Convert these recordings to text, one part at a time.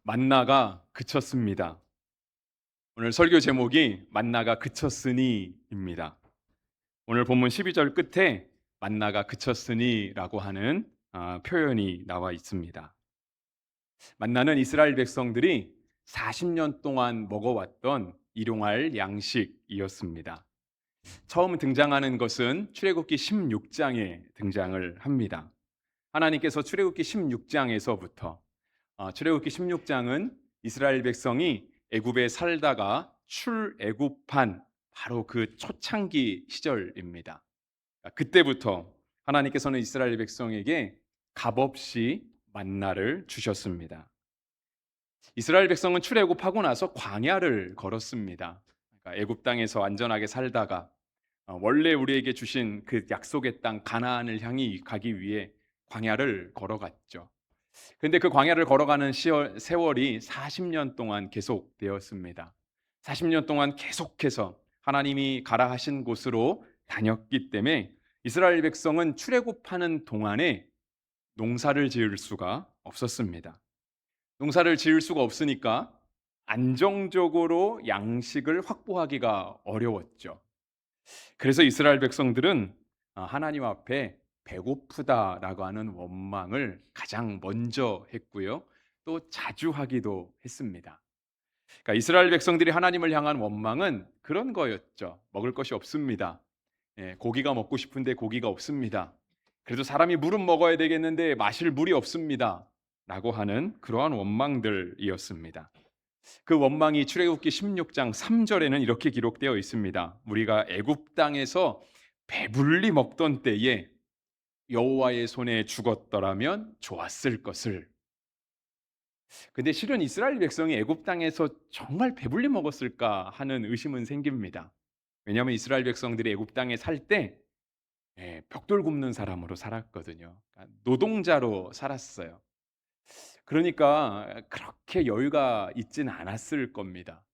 만나가 그쳤습니다. 오늘 설교 제목이 만나가 그쳤으니입니다. 오늘 본문 12절 끝에 만나가 그쳤으니라고 하는 표현이 나와 있습니다. 만나는 이스라엘 백성들이 40년 동안 먹어왔던 일용할 양식이었습니다. 처음 등장하는 것은 출애굽기 16장에 등장을 합니다. 하나님께서 출애굽기 16장에서부터 출애굽기 16장은 이스라엘 백성이 애굽에 살다가 출애굽한 바로 그 초창기 시절입니다. 그때부터 하나님께서는 이스라엘 백성에게 값없이 만나를 주셨습니다. 이스라엘 백성은 출애굽하고 나서 광야를 걸었습니다. 그러니까 애굽 땅에서 안전하게 살다가 원래 우리에게 주신 그 약속의 땅 가나안을 향해 가기 위해 광야를 걸어갔죠. 근데 그 광야를 걸어가는 세월이 40년 동안 계속되었습니다. 40년 동안 계속해서 하나님이 가라 하신 곳으로 다녔기 때문에 이스라엘 백성은 출애굽하는 동안에 농사를 지을 수가 없었습니다. 농사를 지을 수가 없으니까 안정적으로 양식을 확보하기가 어려웠죠. 그래서 이스라엘 백성들은 하나님 앞에 배고프다라고 하는 원망을 가장 먼저 했고요. 또 자주 하기도 했습니다. 그러니까 이스라엘 백성들이 하나님을 향한 원망은 그런 거였죠. 먹을 것이 없습니다. 고기가 먹고 싶은데 고기가 없습니다. 그래도 사람이 물은 먹어야 되겠는데 마실 물이 없습니다. 라고 하는 그러한 원망들이었습니다. 그 원망이 출애굽기 16장 3절에는 이렇게 기록되어 있습니다. 우리가 애굽 땅에서 배불리 먹던 때에 여호와의 손에 죽었더라면 좋았을 것을. 근데 실은 이스라엘 백성이 애굽 땅에서 정말 배불리 먹었을까 하는 의심은 생깁니다. 왜냐하면 이스라엘 백성들이 애굽 땅에 살 때 벽돌 굽는 사람으로 살았거든요. 그러니까 노동자로 살았어요. 그러니까 그렇게 여유가 있진 않았을 겁니다.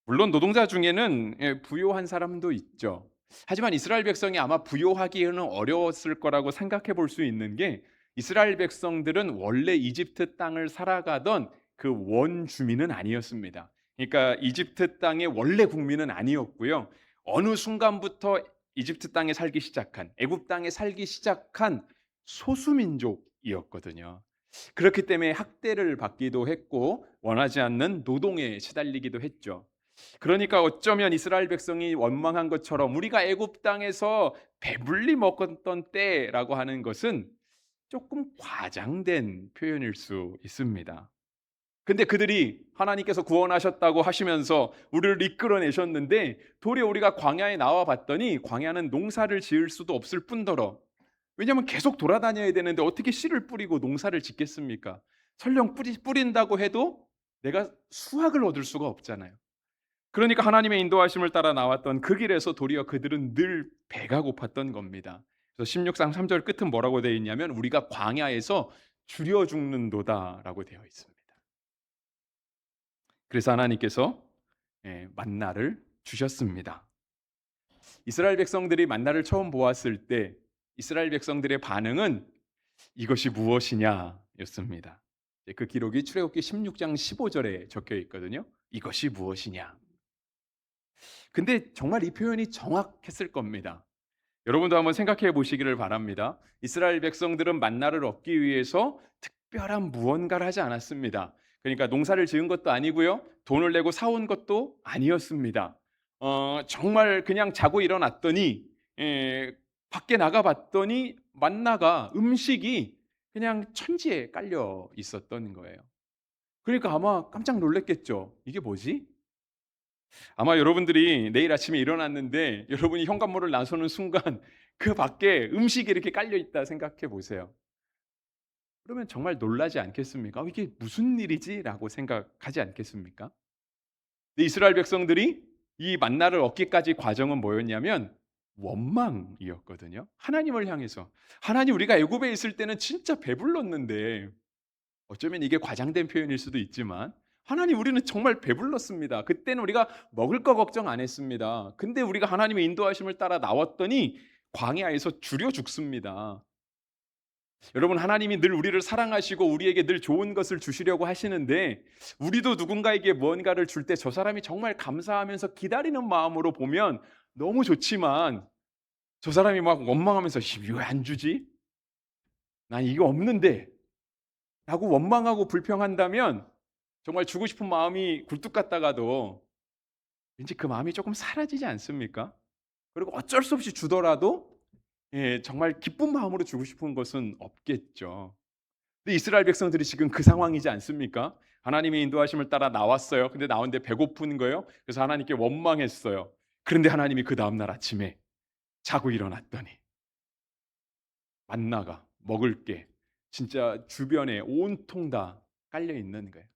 물론 노동자 중에는 부유한 사람도 있죠. 하지만 이스라엘 백성이 아마 부유하기에는 어려웠을 거라고 생각해 볼 수 있는 게 이스라엘 백성들은 원래 이집트 땅을 살아가던 그 원주민은 아니었습니다. 그러니까 이집트 땅의 원래 국민은 아니었고요. 어느 순간부터 이집트 땅에 살기 시작한, 애굽 땅에 살기 시작한 소수민족이었거든요. 그렇기 때문에 학대를 받기도 했고 원하지 않는 노동에 시달리기도 했죠. 그러니까 어쩌면 이스라엘 백성이 원망한 것처럼 우리가 애굽 땅에서 배불리 먹었던 때라고 하는 것은 조금 과장된 표현일 수 있습니다. 근데 그들이 하나님께서 구원하셨다고 하시면서 우리를 이끌어내셨는데 도리어 우리가 광야에 나와 봤더니 광야는 농사를 지을 수도 없을 뿐더러, 왜냐하면 계속 돌아다녀야 되는데 어떻게 씨를 뿌리고 농사를 짓겠습니까? 설령 뿌린다고 해도 내가 수확을 얻을 수가 없잖아요. 그러니까 하나님의 인도하심을 따라 나왔던 그 길에서 도리어 그들은 늘 배가 고팠던 겁니다. 그래서 16장 3절 끝은 뭐라고 되어 있냐면 우리가 광야에서 줄여 죽는도다라고 되어 있습니다. 그래서 하나님께서 만나를 주셨습니다. 이스라엘 백성들이 만나를 처음 보았을 때 이스라엘 백성들의 반응은 이것이 무엇이냐였습니다. 그 기록이 출애굽기 16장 15절에 적혀 있거든요. 이것이 무엇이냐. 근데 정말 이 표현이 정확했을 겁니다. 여러분도 한번 생각해 보시기를 바랍니다. 이스라엘 백성들은 만나를 얻기 위해서 특별한 무언가를 하지 않았습니다. 그러니까 농사를 지은 것도 아니고요. 돈을 내고 사온 것도 아니었습니다. 정말 그냥 자고 일어났더니 밖에 나가 봤더니 만나가 음식이 그냥 천지에 깔려 있었던 거예요. 그러니까 아마 깜짝 놀랐겠죠. 이게 뭐지? 아마 여러분들이 내일 아침에 일어났는데 여러분이 현관문을 나서는 순간 그 밖에 음식이 이렇게 깔려 있다 생각해 보세요. 그러면 정말 놀라지 않겠습니까? 이게 무슨 일이지라고 생각하지 않겠습니까? 근데 이스라엘 백성들이 이 만나를 얻기까지 과정은 뭐였냐면 원망이었거든요. 하나님을 향해서 하나님, 우리가 애굽에 있을 때는 진짜 배불렀는데, 어쩌면 이게 과장된 표현일 수도 있지만 하나님, 우리는 정말 배불렀습니다. 그때는 우리가 먹을 거 걱정 안 했습니다. 근데 우리가 하나님의 인도하심을 따라 나왔더니 광야에서 줄여 죽습니다. 여러분, 하나님이 늘 우리를 사랑하시고 우리에게 늘 좋은 것을 주시려고 하시는데, 우리도 누군가에게 뭔가를 줄 때 저 사람이 정말 감사하면서 기다리는 마음으로 보면 너무 좋지만, 저 사람이 막 원망하면서 왜 안 주지? 난 이거 없는데 라고 원망하고 불평한다면 정말 주고 싶은 마음이 굴뚝 같다가도 왠지 그 마음이 조금 사라지지 않습니까? 그리고 어쩔 수 없이 주더라도 정말 기쁜 마음으로 주고 싶은 것은 없겠죠. 근데 이스라엘 백성들이 지금 그 상황이지 않습니까? 하나님의 인도하심을 따라 나왔어요. 근데 나오는데 배고픈 거예요. 그래서 하나님께 원망했어요. 그런데 하나님이 그 다음날 아침에 자고 일어났더니 만나가 먹을 게 진짜 주변에 온통 다 깔려 있는 거예요.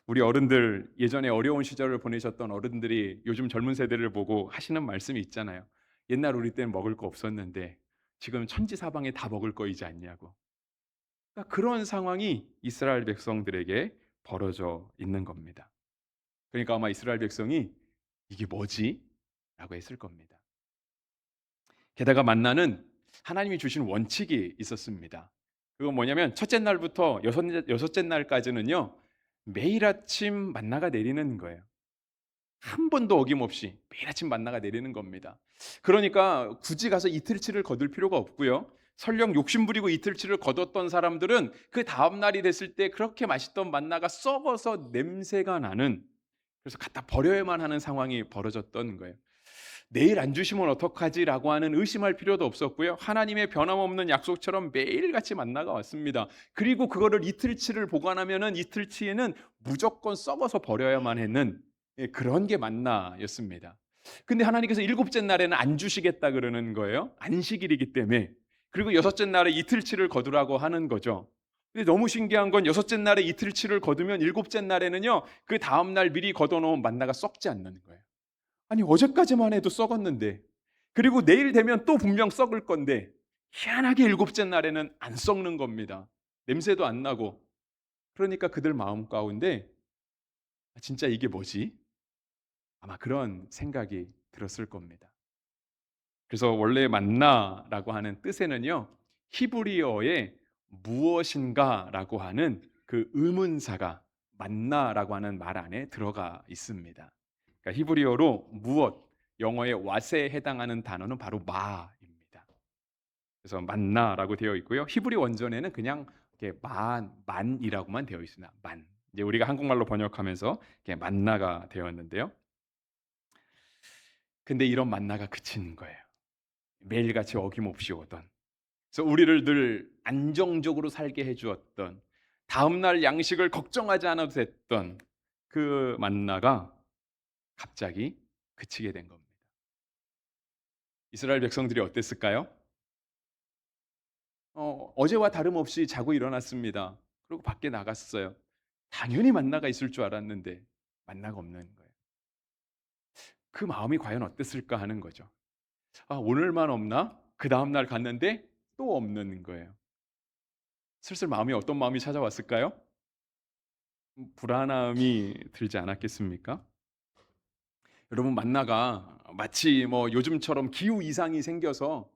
우리 어른들, 예전에 어려운 시절을 보내셨던 어른들이 요즘 젊은 세대를 보고 하시는 말씀이 있잖아요. 옛날 우리 때는 먹을 거 없었는데 지금 천지사방에 다 먹을 거이지 않냐고. 그러니까 그런 상황이 이스라엘 백성들에게 벌어져 있는 겁니다. 그러니까 아마 이스라엘 백성이 이게 뭐지? 라고 했을 겁니다. 게다가 만나는 하나님이 주신 원칙이 있었습니다. 그건 뭐냐면 첫째 날부터 여섯째 날까지는요, 매일 아침 만나가 내리는 거예요. 한 번도 어김없이 매일 아침 만나가 내리는 겁니다. 그러니까 굳이 가서 이틀치를 거둘 필요가 없고요. 설령 욕심부리고 이틀치를 거뒀던 사람들은 그 다음 날이 됐을 때 그렇게 맛있던 만나가 썩어서 냄새가 나는, 그래서 갖다 버려야만 하는 상황이 벌어졌던 거예요. 내일 안 주시면 어떡하지라고 하는 의심할 필요도 없었고요. 하나님의 변함없는 약속처럼 매일같이 만나가 왔습니다. 그리고 그거를 이틀치를 보관하면은 이틀치에는 무조건 썩어서 버려야만 했는 그런 게 만나였습니다. 근데 하나님께서 일곱째 날에는 안 주시겠다 그러는 거예요. 안식일이기 때문에. 그리고 여섯째 날에 이틀치를 거두라고 하는 거죠. 근데 너무 신기한 건 여섯째 날에 이틀치를 거두면 일곱째 날에는요, 그 다음 날 미리 걷어놓은 만나가 썩지 않는 거예요. 아니, 어제까지만 해도 썩었는데, 그리고 내일 되면 또 분명 썩을 건데, 희한하게 일곱째 날에는 안 썩는 겁니다. 냄새도 안 나고. 그러니까 그들 마음 가운데 진짜 이게 뭐지? 아마 그런 생각이 들었을 겁니다. 그래서 원래 만나라고 하는 뜻에는요, 히브리어에 무엇인가라고 하는 그 의문사가 만나라고 하는 말 안에 들어가 있습니다. 그러니까 히브리어로 무엇, 영어의 what에 해당하는 단어는 바로 마입니다. 그래서 만나라고 되어 있고요. 히브리 원전에는 그냥 이렇게 만이라고만 되어 있습니다. 만. 이제 우리가 한국말로 번역하면서 이렇게 만나가 되었는데요. 근데 이런 만나가 그치는 거예요. 매일같이 어김없이 오던. 그래서 우리를 늘 안정적으로 살게 해주었던, 다음날 양식을 걱정하지 않아도 됐던 그 만나가 갑자기 그치게 된 겁니다. 이스라엘 백성들이 어땠을까요? 어제와 다름없이 자고 일어났습니다. 그리고 밖에 나갔어요. 당연히 만나가 있을 줄 알았는데 만나가 없는 거예요. 그 마음이 과연 어땠을까 하는 거죠. 아, 오늘만 없나? 그 다음날 갔는데 또 없는 거예요. 슬슬 마음이 어떤 마음이 찾아왔을까요? 불안함이 들지 않았겠습니까? 여러분, 만나가 마치 뭐 요즘처럼 기후 이상이 생겨서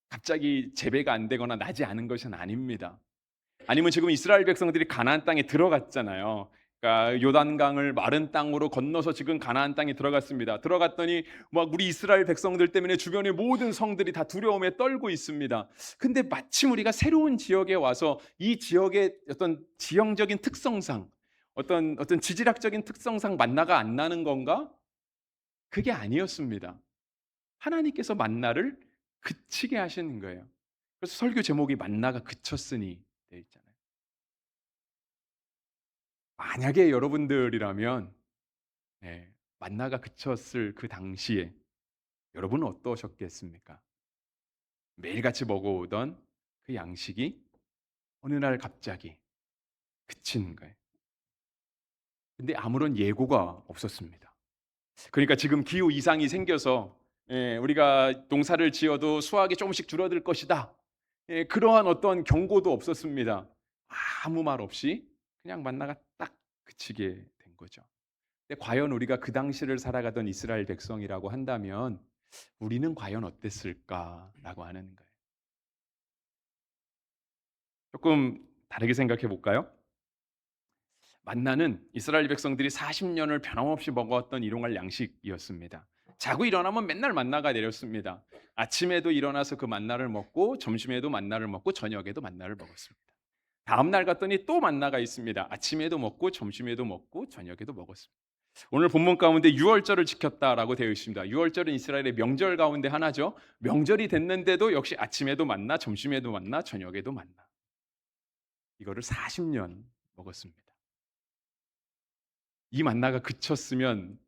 갑자기 재배가 안 되거나 나지 않은 것은 아닙니다. 아니면 지금 이스라엘 백성들이 가나안 땅에 들어갔잖아요. 그러니까 요단강을 마른 땅으로 건너서 지금 가나안 땅에 들어갔습니다. 들어갔더니 막 우리 이스라엘 백성들 때문에 주변의 모든 성들이 다 두려움에 떨고 있습니다. 근데 마침 우리가 새로운 지역에 와서 이 지역의 어떤 지형적인 특성상, 어떤 지질학적인 특성상 만나가 안 나는 건가? 그게 아니었습니다. 하나님께서 만나를 그치게 하시는 거예요. 그래서 설교 제목이 만나가 그쳤으니 돼 있잖아요. 만약에 여러분들이라면 만나가 그쳤을 그 당시에 여러분은 어떠셨겠습니까? 매일같이 먹어오던 그 양식이 어느 날 갑자기 그치는 거예요. 근데 아무런 예고가 없었습니다. 그러니까 지금 기후 이상이 생겨서 우리가 농사를 지어도 수확이 조금씩 줄어들 것이다. 그러한 어떤 경고도 없었습니다. 아무 말 없이 그냥 만나가 딱 그치게 된 거죠. 근데 과연 우리가 그 당시를 살아가던 이스라엘 백성이라고 한다면 우리는 과연 어땠을까라고 하는 거예요. 조금 다르게 생각해 볼까요? 만나는 이스라엘 백성들이 40년을 변함없이 먹어왔던 일용할 양식이었습니다. 자고 일어나면 맨날 만나가 내렸습니다. 아침에도 일어나서 그 만나를 먹고 점심에도 만나를 먹고 저녁에도 만나를 먹었습니다. 다음 날 갔더니 또 만나가 있습니다. 아침에도 먹고 점심에도 먹고 저녁에도 먹었습니다. 오늘 본문 가운데 유월절을 지켰다라고 되어 있습니다. 유월절은 이스라엘의 명절 가운데 하나죠. 명절이 됐는데도 역시 아침에도 만나, 점심에도 만나, 저녁에도 만나. 이거를 40년 먹었습니다. 이 만나가 그쳤으면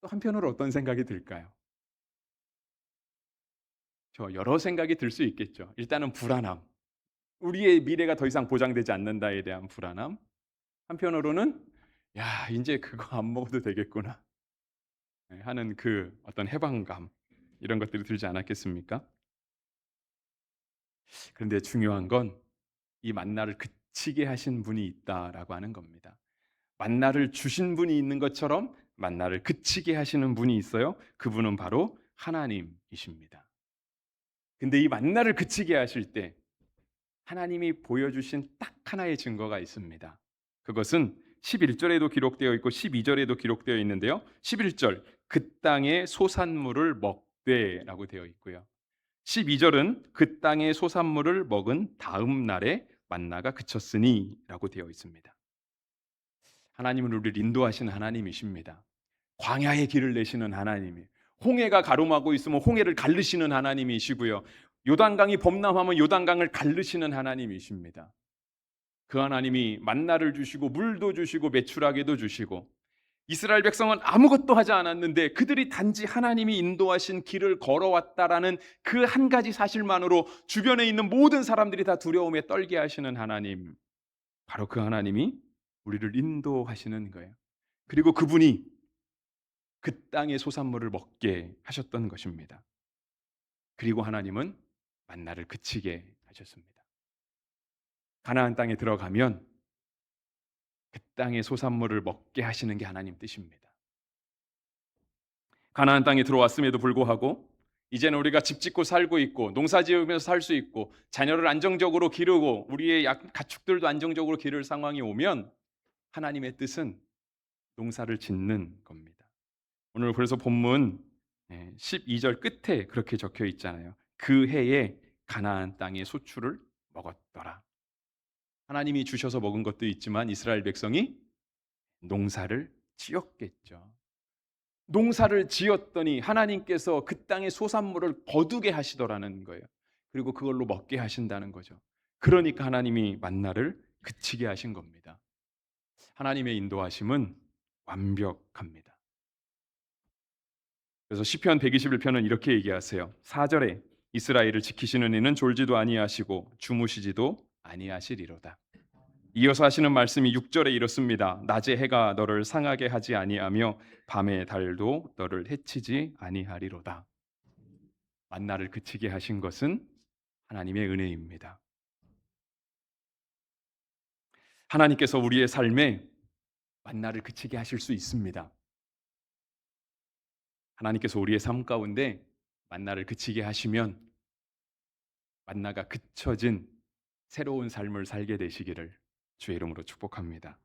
또 한편으로 어떤 생각이 들까요? 저 여러 생각이 들 수 있겠죠. 일단은 불안함. 우리의 미래가 더 이상 보장되지 않는다에 대한 불안함. 한편으로는 야, 이제 그거 안 먹어도 되겠구나. 네, 하는 그 어떤 해방감. 이런 것들이 들지 않았겠습니까? 그런데 중요한 건 이 만나를 그치게 하신 분이 있다라고 하는 겁니다. 만나를 주신 분이 있는 것처럼 만나를 그치게 하시는 분이 있어요. 그분은 바로 하나님이십니다. 근데 이 만나를 그치게 하실 때 하나님이 보여주신 딱 하나의 증거가 있습니다. 그것은 11절에도 기록되어 있고 12절에도 기록되어 있는데요. 11절 그 땅의 소산물을 먹되라고 되어 있고요. 12절은 그 땅의 소산물을 먹은 다음 날에 만나가 그쳤으니라고 되어 있습니다. 하나님은 우리를 인도하시는 하나님이십니다. 광야의 길을 내시는 하나님이, 홍해가 가름하고 있으면 홍해를 가르시는 하나님이시고요. 요단강이 범람하면 요단강을 가르시는 하나님이십니다. 그 하나님이 만나를 주시고 물도 주시고 메추라기도 주시고 이스라엘 백성은 아무것도 하지 않았는데 그들이 단지 하나님이 인도하신 길을 걸어왔다라는 그 한 가지 사실만으로 주변에 있는 모든 사람들이 다 두려움에 떨게 하시는 하나님, 바로 그 하나님이 우리를 인도하시는 거예요. 그리고 그분이 그 땅의 소산물을 먹게 하셨던 것입니다. 그리고 하나님은 만나를 그치게 하셨습니다. 가나안 땅에 들어가면 그 땅의 소산물을 먹게 하시는 게 하나님 뜻입니다. 가나안 땅에 들어왔음에도 불구하고 이제는 우리가 집 짓고 살고 있고 농사 지으면서 살 수 있고 자녀를 안정적으로 기르고 우리의 가축들도 안정적으로 기를 상황이 오면 하나님의 뜻은 농사를 짓는 겁니다. 오늘 그래서 본문 12절 끝에 그렇게 적혀 있잖아요. 그 해에 가나안 땅의 소출을 먹었더라. 하나님이 주셔서 먹은 것도 있지만 이스라엘 백성이 농사를 지었겠죠. 농사를 지었더니 하나님께서 그 땅의 소산물을 거두게 하시더라는 거예요. 그리고 그걸로 먹게 하신다는 거죠. 그러니까 하나님이 만나를 그치게 하신 겁니다. 하나님의 인도하심은 완벽합니다. 그래서 시편 121편은 이렇게 얘기하세요. 4절에 이스라엘을 지키시는 이는 졸지도 아니하시고 주무시지도 아니하시리로다. 이어서 하시는 말씀이 6절에 이렇습니다. 낮에 해가 너를 상하게 하지 아니하며 밤에 달도 너를 해치지 아니하리로다. 만나를 그치게 하신 것은 하나님의 은혜입니다. 하나님께서 우리의 삶에 만나를 그치게 하실 수 있습니다. 하나님께서 우리의 삶 가운데 만나를 그치게 하시면 만나가 그쳐진 새로운 삶을 살게 되시기를 주의 이름으로 축복합니다.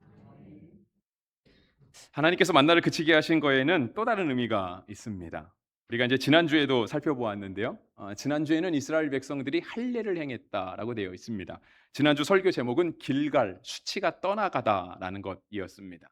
하나님께서 만나를 그치게 하신 거에는 또 다른 의미가 있습니다. 우리가 이제 지난주에도 살펴보았는데요. 지난주에는 이스라엘 백성들이 할례를 행했다라고 되어 있습니다. 지난주 설교 제목은 길갈, 수치가 떠나가다라는 것이었습니다.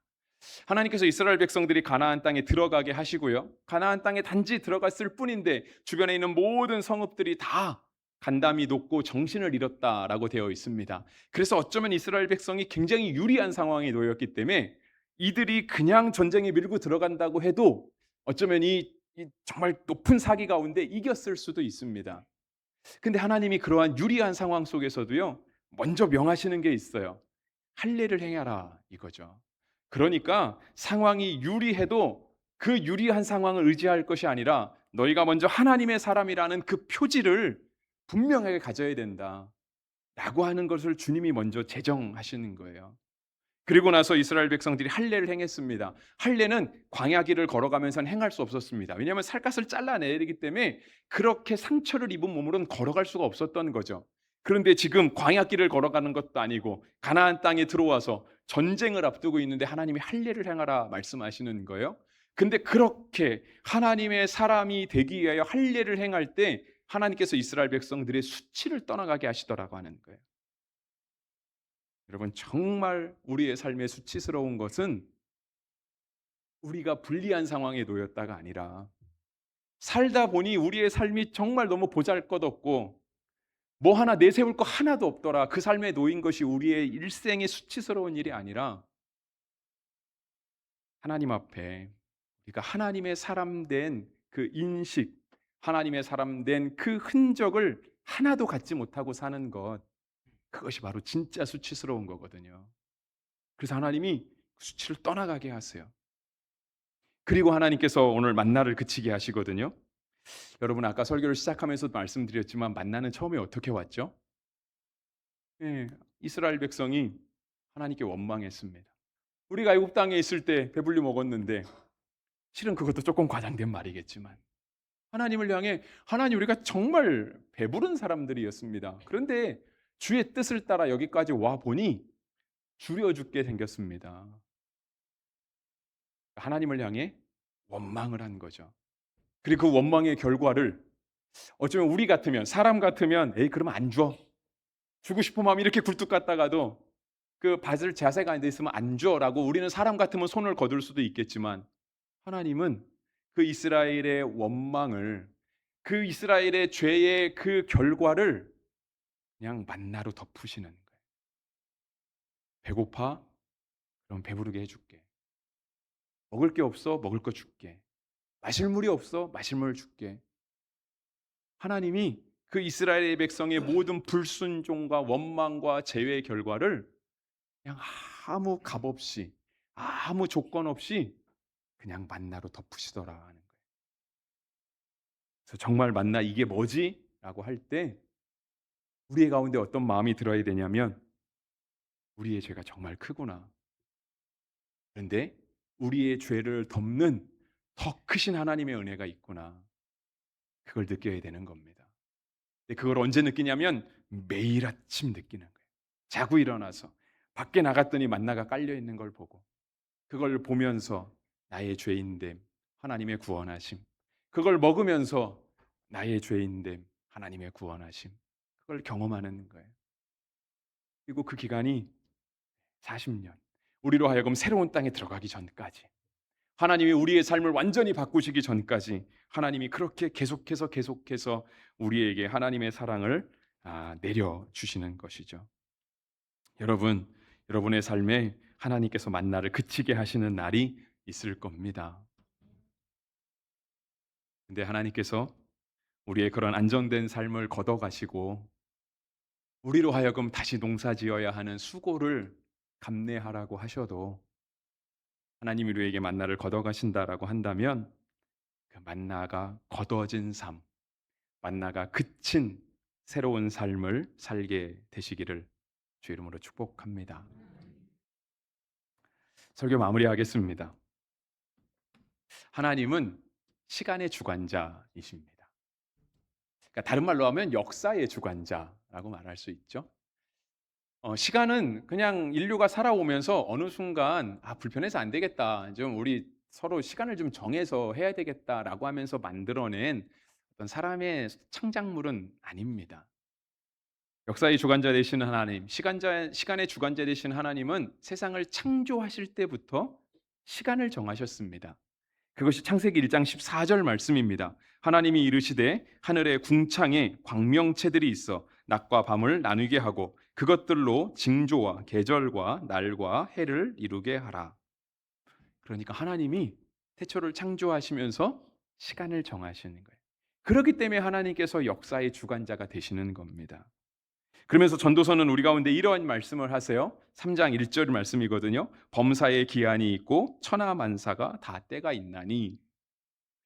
하나님께서 이스라엘 백성들이 가나안 땅에 들어가게 하시고요. 가나안 땅에 단지 들어갔을 뿐인데 주변에 있는 모든 성읍들이 다 간담이 높고 정신을 잃었다라고 되어 있습니다. 그래서 어쩌면 이스라엘 백성이 굉장히 유리한 상황에 놓였기 때문에 이들이 그냥 전쟁에 밀고 들어간다고 해도 어쩌면 이 정말 높은 사기 가운데 이겼을 수도 있습니다. 근데 하나님이 그러한 유리한 상황 속에서도요, 먼저 명하시는 게 있어요. 할례를 행하라 이거죠. 그러니까 상황이 유리해도 그 유리한 상황을 의지할 것이 아니라 너희가 먼저 하나님의 사람이라는 그 표지를 분명하게 가져야 된다 라고 하는 것을 주님이 먼저 제정하시는 거예요. 그리고 나서 이스라엘 백성들이 할례를 행했습니다. 할례는 광야길을 걸어가면서는 행할 수 없었습니다. 왜냐하면 살갗을 잘라내야 되기 때문에 그렇게 상처를 입은 몸으로는 걸어갈 수가 없었던 거죠. 그런데 지금 광야길을 걸어가는 것도 아니고 가나안 땅에 들어와서 전쟁을 앞두고 있는데 하나님이 할례를 행하라 말씀하시는 거예요. 근데 그렇게 하나님의 사람이 되기 위하여 할례를 행할 때 하나님께서 이스라엘 백성들의 수치를 떠나가게 하시더라고 하는 거예요. 여러분, 정말 우리의 삶에 수치스러운 것은 우리가 불리한 상황에 놓였다가 아니라 살다 보니 우리의 삶이 정말 너무 보잘것없고 뭐 하나 내세울 거 하나도 없더라. 그 삶에 놓인 것이 우리의 일생의 수치스러운 일이 아니라 하나님 앞에 우리가 하나님의 사람 된 그 인식, 하나님의 사람 된 그 흔적을 하나도 갖지 못하고 사는 것, 그것이 바로 진짜 수치스러운 거거든요. 그래서 하나님이 그 수치를 떠나가게 하세요. 그리고 하나님께서 오늘 만나를 그치게 하시거든요. 여러분, 아까 설교를 시작하면서도 말씀드렸지만 만나는 처음에 어떻게 왔죠? 예, 이스라엘 백성이 하나님께 원망했습니다. 우리가 애굽 땅에 있을 때 배불리 먹었는데, 실은 그것도 조금 과장된 말이겠지만 하나님을 향해, 하나님, 우리가 정말 배부른 사람들이었습니다. 그런데 주의 뜻을 따라 여기까지 와 보니 줄여 죽게 생겼습니다. 하나님을 향해 원망을 한 거죠. 그리고 그 원망의 결과를 어쩌면 우리 같으면, 사람 같으면 에이 그러면 안 줘, 주고 싶은 마음이 이렇게 굴뚝 같다가도 그 받을 자세가 안 돼 있으면 안 줘라고 우리는 사람 같으면 손을 거둘 수도 있겠지만, 하나님은 그 이스라엘의 원망을, 그 이스라엘의 죄의 그 결과를 그냥 만나로 덮으시는 거예요. 배고파? 그럼 배부르게 해줄게. 먹을 게 없어? 먹을 거 줄게. 마실 물이 없어? 마실 물 줄게. 하나님이 그 이스라엘 백성의 모든 불순종과 원망과 죄의 결과를 그냥 아무 값 없이, 아무 조건 없이 그냥 만나로 덮으시더라 하는 거예요. 그래서 정말 만나 이게 뭐지? 라고 할 때 우리의 가운데 어떤 마음이 들어야 되냐면, 우리의 죄가 정말 크구나. 그런데 우리의 죄를 덮는 더 크신 하나님의 은혜가 있구나. 그걸 느껴야 되는 겁니다. 근데 그걸 언제 느끼냐면 매일 아침 느끼는 거예요. 자고 일어나서 밖에 나갔더니 만나가 깔려 있는 걸 보고, 그걸 보면서 나의 죄인됨, 하나님의 구원하심, 그걸 먹으면서 나의 죄인됨, 하나님의 구원하심, 그걸 경험하는 거예요. 그리고 그 기간이 40년, 우리로 하여금 새로운 땅에 들어가기 전까지, 하나님이 우리의 삶을 완전히 바꾸시기 전까지 하나님이 그렇게 계속해서 우리에게 하나님의 사랑을 내려주시는 것이죠. 여러분, 여러분의 삶에 하나님께서 만나를 그치게 하시는 날이 있을 겁니다. 근데 하나님께서 우리의 그런 안정된 삶을 걷어가시고 우리로 하여금 다시 농사지어야 하는 수고를 감내하라고 하셔도, 하나님이 우리에게 만나를 걷어가신다라고 한다면 그 만나가 걷어진 삶, 만나가 그친 새로운 삶을 살게 되시기를 주 이름으로 축복합니다. 설교 마무리하겠습니다. 하나님은 시간의 주관자이십니다. 그러니까 다른 말로 하면 역사의 주관자라고 말할 수 있죠. 시간은 그냥 인류가 살아오면서 어느 순간 불편해서 안 되겠다, 좀 우리 서로 시간을 좀 정해서 해야 되겠다라고 하면서 만들어낸 어떤 사람의 창작물은 아닙니다. 역사의 주관자 되시는 하나님, 시간의 주관자 되시는 하나님은 세상을 창조하실 때부터 시간을 정하셨습니다. 그것이 창세기 1장 14절 말씀입니다. 하나님이 이르시되 하늘의 궁창에 광명체들이 있어 낮과 밤을 나누게 하고 그것들로 징조와 계절과 날과 해를 이루게 하라. 그러니까 하나님이 태초를 창조하시면서 시간을 정하시는 거예요. 그렇기 때문에 하나님께서 역사의 주관자가 되시는 겁니다. 그러면서 전도서는 우리 가운데 이러한 말씀을 하세요. 3장 1절 말씀이거든요. 범사의 기한이 있고 천하만사가 다 때가 있나니,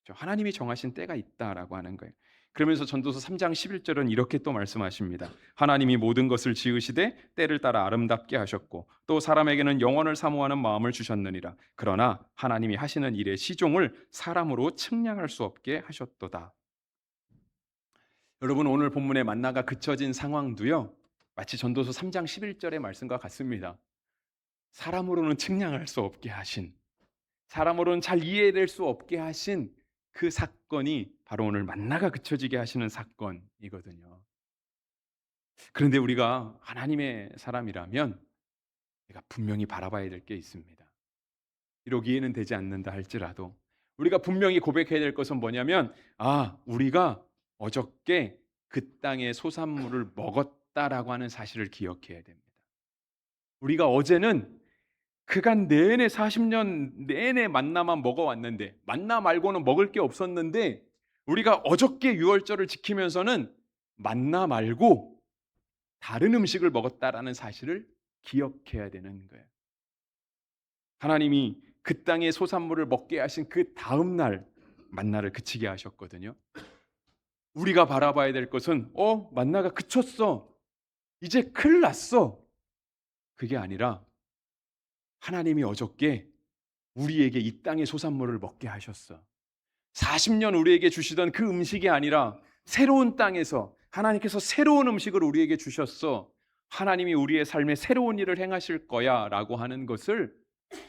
하나님이 정하신 때가 있다라고 하는 거예요. 그러면서 전도서 3장 11절은 이렇게 또 말씀하십니다. 하나님이 모든 것을 지으시되 때를 따라 아름답게 하셨고 또 사람에게는 영원을 사모하는 마음을 주셨느니라. 그러나 하나님이 하시는 일의 시종을 사람으로 측량할 수 없게 하셨도다. 여러분 오늘 본문의 만나가 그쳐진 상황도요. 마치 전도서 3장 11절의 말씀과 같습니다. 사람으로는 측량할 수 없게 하신, 사람으로는 잘 이해될 수 없게 하신 그 사건이 바로 오늘 만나가 그쳐지게 하시는 사건이거든요. 그런데 우리가 하나님의 사람이라면 우리가 분명히 바라봐야 될 게 있습니다. 비록 이해는 되지 않는다 할지라도 우리가 분명히 고백해야 될 것은 뭐냐면, 우리가 어저께 그 땅의 소산물을 먹었다라고 하는 사실을 기억해야 됩니다. 우리가 어제는 그간 내내 40년 내내 만나만 먹어왔는데, 만나 말고는 먹을 게 없었는데, 우리가 어저께 유월절을 지키면서는 만나 말고 다른 음식을 먹었다라는 사실을 기억해야 되는 거예요. 하나님이 그 땅의 소산물을 먹게 하신 그 다음 날 만나를 그치게 하셨거든요. 우리가 바라봐야 될 것은 만나가 그쳤어, 이제 큰일 났어, 그게 아니라 하나님이 어저께 우리에게 이 땅의 소산물을 먹게 하셨어. 40년 우리에게 주시던 그 음식이 아니라 새로운 땅에서 하나님께서 새로운 음식을 우리에게 주셨어. 하나님이 우리의 삶에 새로운 일을 행하실 거야 라고 하는 것을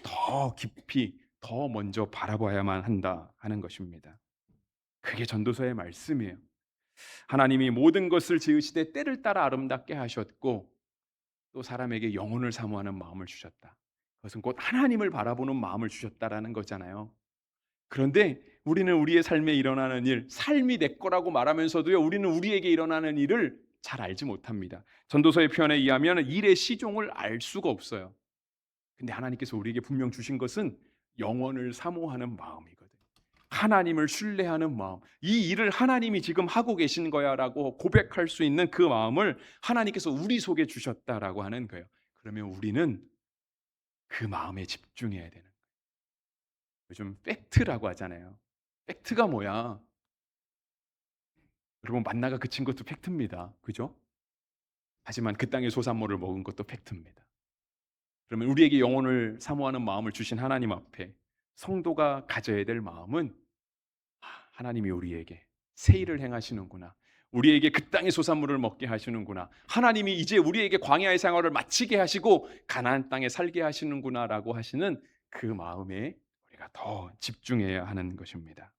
더 깊이 더 먼저 바라봐야만 한다 하는 것입니다. 그게 전도서의 말씀이에요. 하나님이 모든 것을 지으시되 때를 따라 아름답게 하셨고 또 사람에게 영혼을 사모하는 마음을 주셨다. 그것은 곧 하나님을 바라보는 마음을 주셨다라는 거잖아요. 그런데 우리는 우리의 삶에 일어나는 일, 삶이 내 거라고 말하면서도요, 우리는 우리에게 일어나는 일을 잘 알지 못합니다. 전도서의 표현에 의하면 일의 시종을 알 수가 없어요. 근데 하나님께서 우리에게 분명 주신 것은 영원을 사모하는 마음이거든요. 하나님을 신뢰하는 마음, 이 일을 하나님이 지금 하고 계신 거야라고 고백할 수 있는 그 마음을 하나님께서 우리 속에 주셨다라고 하는 거예요. 그러면 우리는 그 마음에 집중해야 되는 거예요. 요즘 팩트라고 하잖아요. 팩트가 뭐야? 여러분 만나가 그친 것도 팩트입니다. 그죠? 하지만 그 땅의 소산물을 먹은 것도 팩트입니다. 그러면 우리에게 영혼을 사모하는 마음을 주신 하나님 앞에 성도가 가져야 될 마음은, 하나님이 우리에게 새 일을 행하시는구나, 우리에게 그 땅의 소산물을 먹게 하시는구나, 하나님이 이제 우리에게 광야의 생활을 마치게 하시고 가나안 땅에 살게 하시는구나라고 하시는 그 마음에 우리가 더 집중해야 하는 것입니다.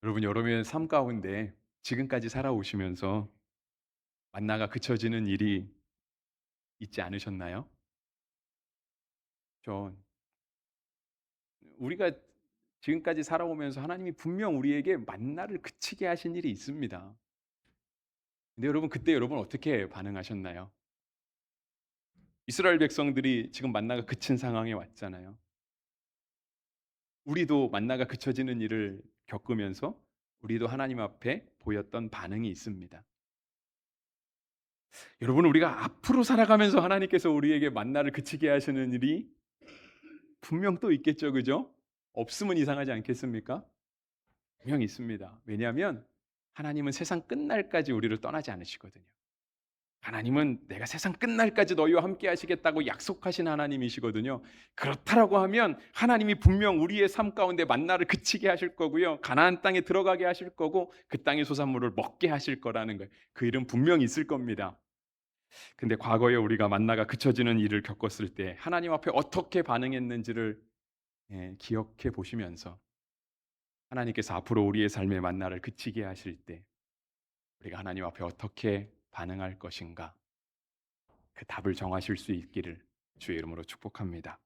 여러분 여러분의 삶 가운데 지금까지 살아오시면서 만나가 그쳐지는 일이 있지 않으셨나요? 저 우리가 지금까지 살아오면서 하나님이 분명 우리에게 만나를 그치게 하신 일이 있습니다. 근데 여러분 그때 여러분 어떻게 반응하셨나요? 이스라엘 백성들이 지금 만나가 그친 상황에 왔잖아요. 우리도 만나가 그쳐지는 일을 겪으면서 우리도 하나님 앞에 보였던 반응이 있습니다. 여러분 우리가 앞으로 살아가면서 하나님께서 우리에게 만나를 그치게 하시는 일이 분명 또 있겠죠, 그죠? 없으면 이상하지 않겠습니까? 분명히 있습니다. 왜냐하면 하나님은 세상 끝날까지 우리를 떠나지 않으시거든요. 하나님은 내가 세상 끝날까지 너희와 함께 하시겠다고 약속하신 하나님이시거든요. 그렇다라고 하면 하나님이 분명 우리의 삶 가운데 만나를 그치게 하실 거고요, 가나안 땅에 들어가게 하실 거고 그 땅의 소산물을 먹게 하실 거라는 거예요. 그 일은 분명히 있을 겁니다. 근데 과거에 우리가 만나가 그쳐지는 일을 겪었을 때 하나님 앞에 어떻게 반응했는지를 기억해 보시면서 하나님께서 앞으로 우리의 삶의 만나를 그치게 하실 때 우리가 하나님 앞에 어떻게 반응할 것인가, 그 답을 정하실 수 있기를 주의 이름으로 축복합니다.